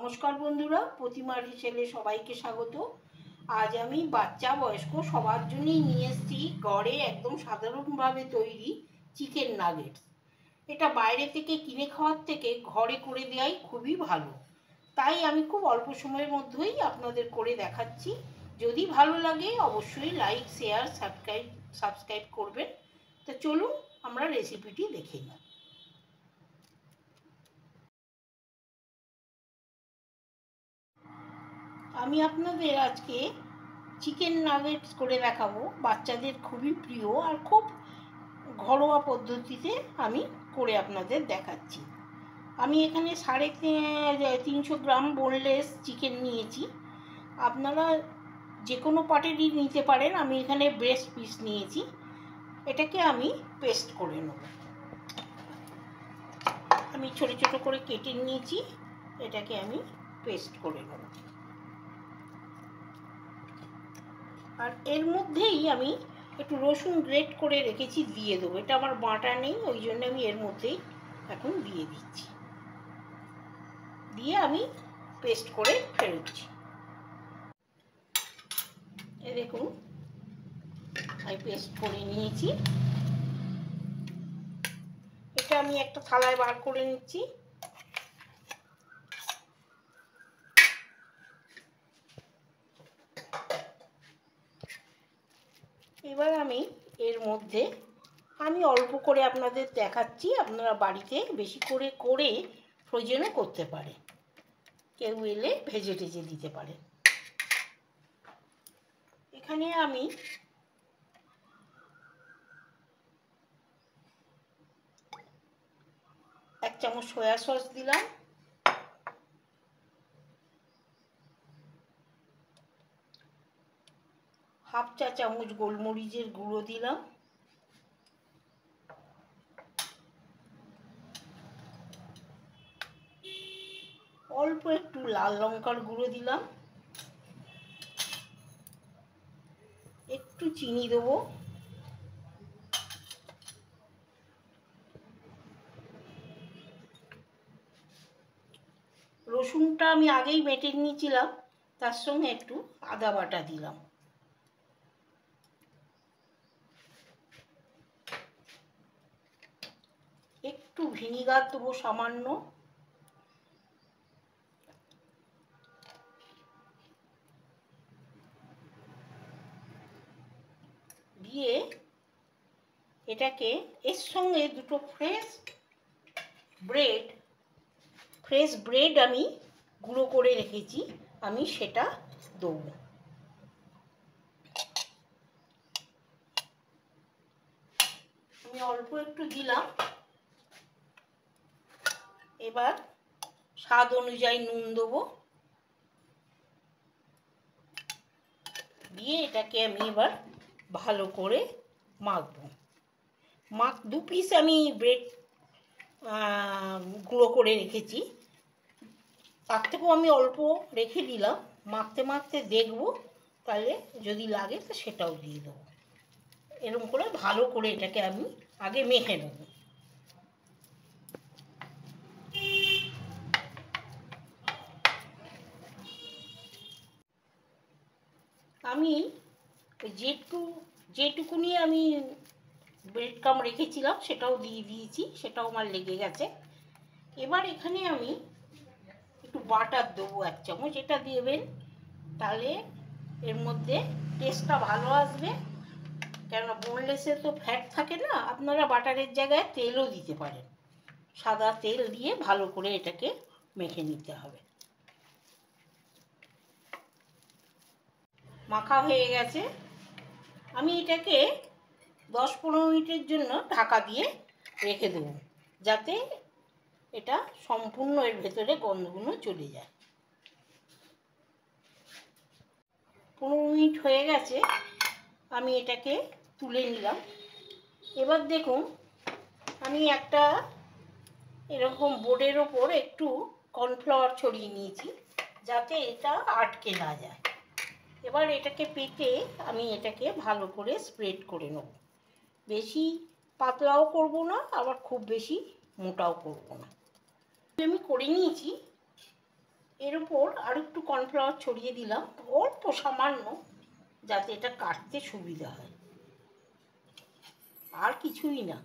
নমস্কার বন্ধুরা, প্রতিমার হেসেলে সবাইকে স্বাগত। আজ আমি বাচ্চা বয়স্ক সবার জন্যই নিয়ে এসেছি ঘরে একদম সাধারণভাবে তৈরি চিকেন নাগেটস। এটা বাইরে থেকে কিনে খাওয়ার থেকে ঘরে করে দেওয়াই খুবই ভালো। তাই আমি খুব অল্প সময়ের মধ্যেই আপনাদের করে দেখাচ্ছি। যদি ভালো লাগে অবশ্যই লাইক, শেয়ার, সাবস্ক্রাইব করবেন। তো চলুন আমরা রেসিপিটি দেখে নিই। আমি আপনাদের আজকে চিকেন নাগেটস করে দেখাবো। বাচ্চাদের খুবই প্রিয় আর খুব ঘরোয়া পদ্ধতিতে আমি করে আপনাদের দেখাচ্ছি। আমি এখানে 350 গ্রাম বোনলেস চিকেন নিয়েছি। আপনারা যে কোনো পার্টেরই নিতে পারেন। আমি এখানে ব্রেস্ট পিস নিয়েছি। এটাকে আমি পেস্ট করে নেব। আমি ছোট ছোট করে কেটে নিয়েছি। এটাকে আমি পেস্ট করে নেব। আর এর মধ্যেই আমি একটু রসুন গ্রেট করে রেখেছি, দিয়ে দেবো। এটা আমার বাটা নেই, ওই জন্য আমি এর মধ্যেই এখন দিয়ে দিচ্ছি। দিয়ে আমি পেস্ট করে ফেলছি। এই দেখুন, আমি পেস্ট করে নিয়েছি। এটা আমি একটা থালায় বার করে নিচ্ছি। এবার আমি এর মধ্যে অল্প করে আপনাদের দেখাচ্ছি। আপনারা বাড়িতে বেশি করে করে ফ্রোজেনও করতে পারে। কেউ এলে ভেজে টেজে দিতে পারে। এখানে আমি এক চামচ সয়া সস দিলাম, হাফ চা চামচ গোলমরিচের গুঁড়ো দিলাম, অল্প একটু লাল লঙ্কার গুঁড়ো দিলাম, একটু চিনি দেবো, রসুনটা আমি আগেই বেটে নিয়েছিলাম, তার সঙ্গে একটু আদা বাটা দিলাম, একটু ভিনিগার দেবো সামান্য, দিয়ে এটাকে এর সঙ্গে দুটো ফ্রেশ ব্রেড আমি গুঁড়ো করে রেখেছি, আমি সেটা দেবো। আমি অল্প একটু দিলাম। এবার স্বাদ অনুযায়ী নুন দেবো, দিয়ে এটাকে আমি এবার ভালো করে মাখবো। দু পিস আমি ব্রেড গুঁড়ো করে রেখেছি, তার থেকেও আমি অল্প রেখে দিলাম। মাখতে মাখতে দেখবো, তাহলে যদি লাগে তো সেটাও দিয়ে দেবো। এরকম করে ভালো করে এটাকে আমি আগে মেখে নেব। আমি যেটুকুনি আমি ব্রেড ক্রাম রেখেছিলাম সেটাও দিয়ে দিয়েছি, সেটাও আমার লেগে গেছে। এবার এখানে আমি একটু বাটার দেবো, 1 চামচ। এটা দেবেন, তাহলে এর মধ্যে টেস্টটা ভালো আসবে। কেননা বোনলেসে তো ফ্যাট থাকে না। আপনারা বাটারের জায়গায় তেলও দিতে পারেন। সাদা তেল দিয়ে ভালো করে এটাকে মেখে নিতে হবে। মাখা হয়ে গেছে। আমি এটাকে 10-15 মিনিটের জন্য ঢাকা দিয়ে রেখে দেবো, যাতে এটা সম্পূর্ণ এর ভেতরে গন্ধগুলো চলে যায়। 15 মিনিট হয়ে গেছে, আমি এটাকে তুলে নিলাম। এবার দেখুন, আমি একটা এরকম বোর্ডের ওপর একটু কর্নফ্লাওয়ার ছড়িয়ে নিয়েছি, যাতে এটা আটকে না যায়। এবার এটাকে পেতে আমি এটাকে ভালো করে স্প্রেড করে নেব। বেশি পাতলাও করব না, আবার খুব বেশি মোটাও করব না। আমি করে নিয়েছি। এর উপর আর একটু কর্নফ্লাওয়ার ছড়িয়ে দিলাম, অল্প সামান্য, যাতে এটা কাটতে সুবিধা হয়, আর কিছুই না।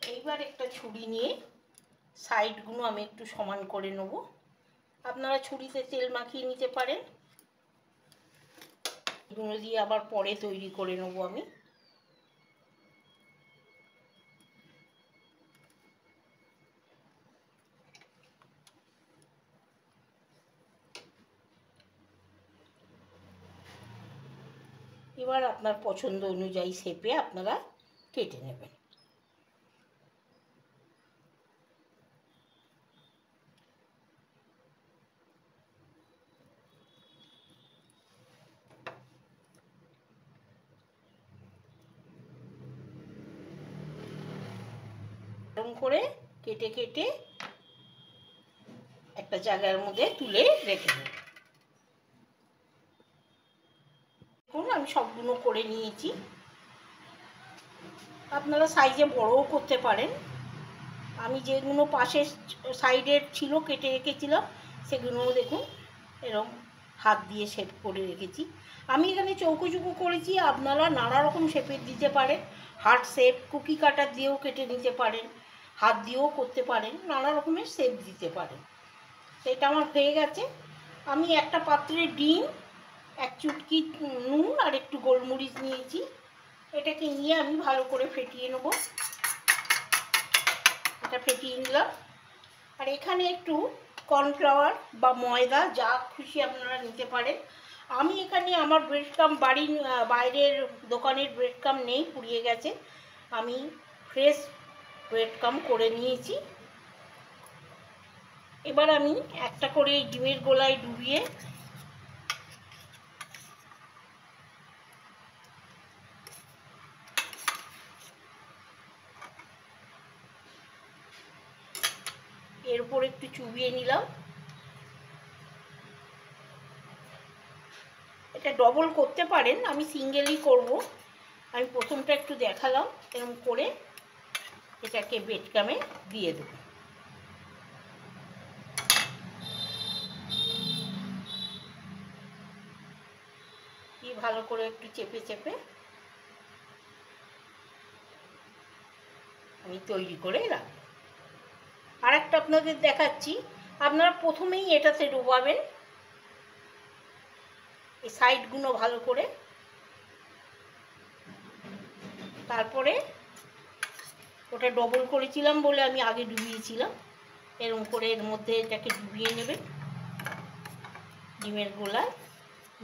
এইবার একটা ছুরি নিয়ে সাইডগুলো আমি একটু সমান করে নেব। আপনারা ছুরিতে তেল মাখিয়ে নিতে পারেন। এগুলো দিয়ে আবার পরে তৈরি করে নেব আমি। এবার আপনার পছন্দ অনুযায়ী শেপে আপনারা কেটে নেবেন। এরকম করে কেটে কেটে একটা জায়গার মধ্যে তুলে রেখে দেব। দেখুন আমি সবগুলো করে নিয়েছি। আপনারা সাইজে বড়ও করতে পারেন। আমি যেগুলো পাশে সাইডের ছিল কেটে রেখেছিলাম, সেগুলোও দেখুন এরকম হাত দিয়ে শেপ করে রেখেছি। আমি এখানে চৌকো চৌকো করেছি, আপনারা নানা রকম শেপের দিতে পারেন। হার্ট শেপ, কুকি কাটার দিয়েও কেটে নিতে পারেন, হাত দিয়েও করতে পারেন, নানা রকমের শেপ দিতে পারেন। এটা আমার হয়ে গেছে। আমি একটা পাত্রে ডিম, এক চুটকি নুন আর একটু গোলমরিচ নিয়েছি। এটাকে নিয়ে আমি ভালো করে ফেটিয়ে নেব। এটা ফেটিয়ে নিলাম। আর এখানে একটু কর্নফ্লাওয়ার বা ময়দা যা খুশি আপনারা নিতে পারেন। আমি এখানে আমার ব্রেড ক্রাম্ব বাইরের দোকানের ব্রেড ক্রাম্ব নেই, পুড়িয়ে গেছে। আমি ফ্রেশ ব্রেড ক্রাম্ব করে নিয়েছি। এবার আমি একটা করে ডিমের গোলায় ডুবিয়ে এর উপর একটু চুবিয়ে নিলাম। এটা ডবল করতে পারেন, আমি সিঙ্গেলই করব। আমি প্রথমটা একটু দেখালাম, এরকম করে এটাকে ব্রেড ক্রাম্বে দিয়ে দেব। ভালো করে একটু চেপে চেপে আমি তৈরি করে রাখবো। আর একটা আপনাদের দেখাচ্ছি। আপনারা প্রথমেই এটাতে ডোবাবেন এই সাইডগুলো ভালো করে, তারপরে ওটা ডবল করেছিলাম বলে আমি আগে ডুবিয়েছিলাম, এরকম করে এর মধ্যে এটাকে ডুবিয়ে নেবেন ডিমের গোলায়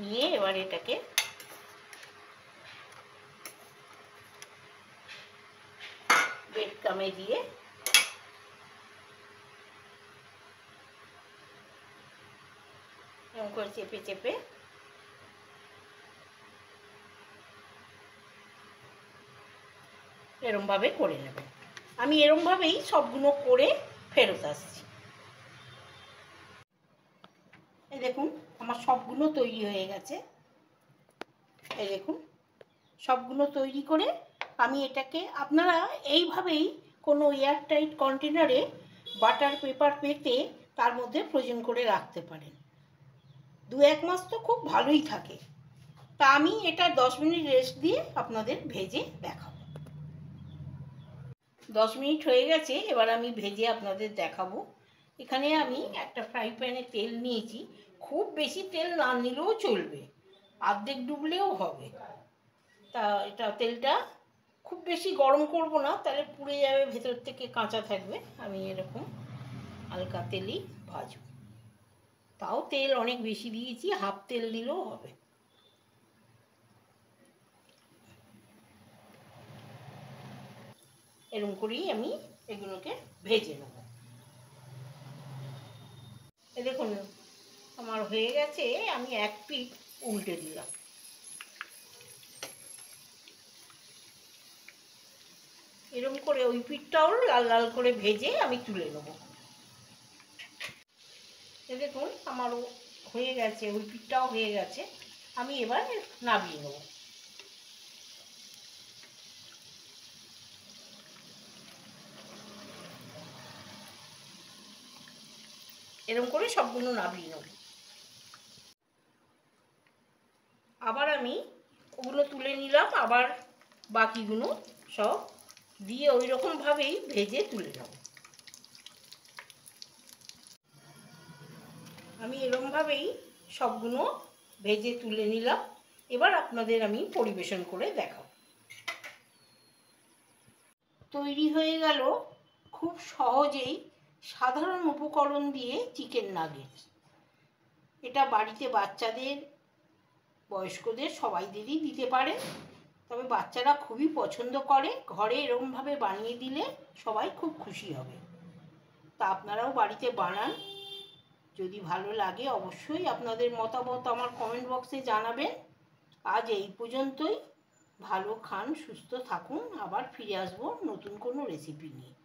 নিয়ে। এবার এটাকে ব্রেড ক্রাম্বে দিয়ে এরকম করে চেপে চেপে এরমভাবে করে নেবেন। আমি এরমভাবেই সবগুলো করে ফেরত আসছি। এই দেখুন আমার সবগুলো তৈরি হয়ে গেছে। এই দেখুন সবগুলো তৈরি করে আমি এটাকে, আপনারা এইভাবেই কোনো এয়ারটাইট কন্টেনারে বাটার পেপার পেতে তার মধ্যে ফ্রোজেন করে রাখতে পারেন। 2-1 মাস তো খুব ভালোই থাকে। তা আমি এটা 10 মিনিট রেস্ট দিয়ে আপনাদের ভেজে দেখাবো। 10 মিনিট হয়ে গেছে, এবার আমি ভেজে আপনাদের দেখাবো। এখানে আমি একটা ফ্রাই প্যানে তেল নিয়েছি। খুব বেশি তেল না নিলেও চলবে, অর্ধেক ডুবলেও হবে। তা এটা তেলটা খুব বেশি গরম করব না, তাহলে পুড়ে যাবে, ভেতর থেকে কাঁচা থাকবে। আমি এরকম হালকা তেলই ভাজব। তাও তেল অনেক বেশি দিয়েছি, হাফ তেল দিলেও হবে। এরকম করেই আমি এগুলোকে ভেজে নেব। এই দেখুন আমার হয়ে গেছে। আমি এক পিঠ উল্টে দিলাম। এরকম করে ওই পিঠটাও লাল লাল করে ভেজে আমি তুলে নেব। দেখুন আমার হয়ে গেছে, ওই পিঠটাও হয়ে গেছে। আমি এবার নামিয়ে নেব। এরকম করে সবগুলো নামিয়ে নেব। আবার আমি ওগুলো তুলে নিলাম, আবার বাকিগুলো সব দিয়ে ওই রকমভাবেই ভেজে তুলে নেব। আমি এরকমভাবেই সবগুলো ভেজে তুলে নিলাম। এবার আপনাদের আমি পরিবেশন করে দেখাবো। তৈরি হয়ে গেল খুব সহজেই সাধারণ উপকরণ দিয়ে চিকেন নাগেটস। এটা বাড়িতে বাচ্চাদের, বয়স্কদের সবাইদেরই দিতে পারে, তবে বাচ্চারা খুবই পছন্দ করে। ঘরে এরকমভাবে বানিয়ে দিলে সবাই খুব খুশি হবে। তা আপনারাও বাড়িতে বানান। যদি ভালো লাগে অবশ্যই আপনাদের মতামত আমার কমেন্ট বক্সে জানাবেন। আজ এই পর্যন্তই। ভালো খান, সুস্থ থাকুন। আবার ফিরে আসবো নতুন কোনো রেসিপি নিয়ে।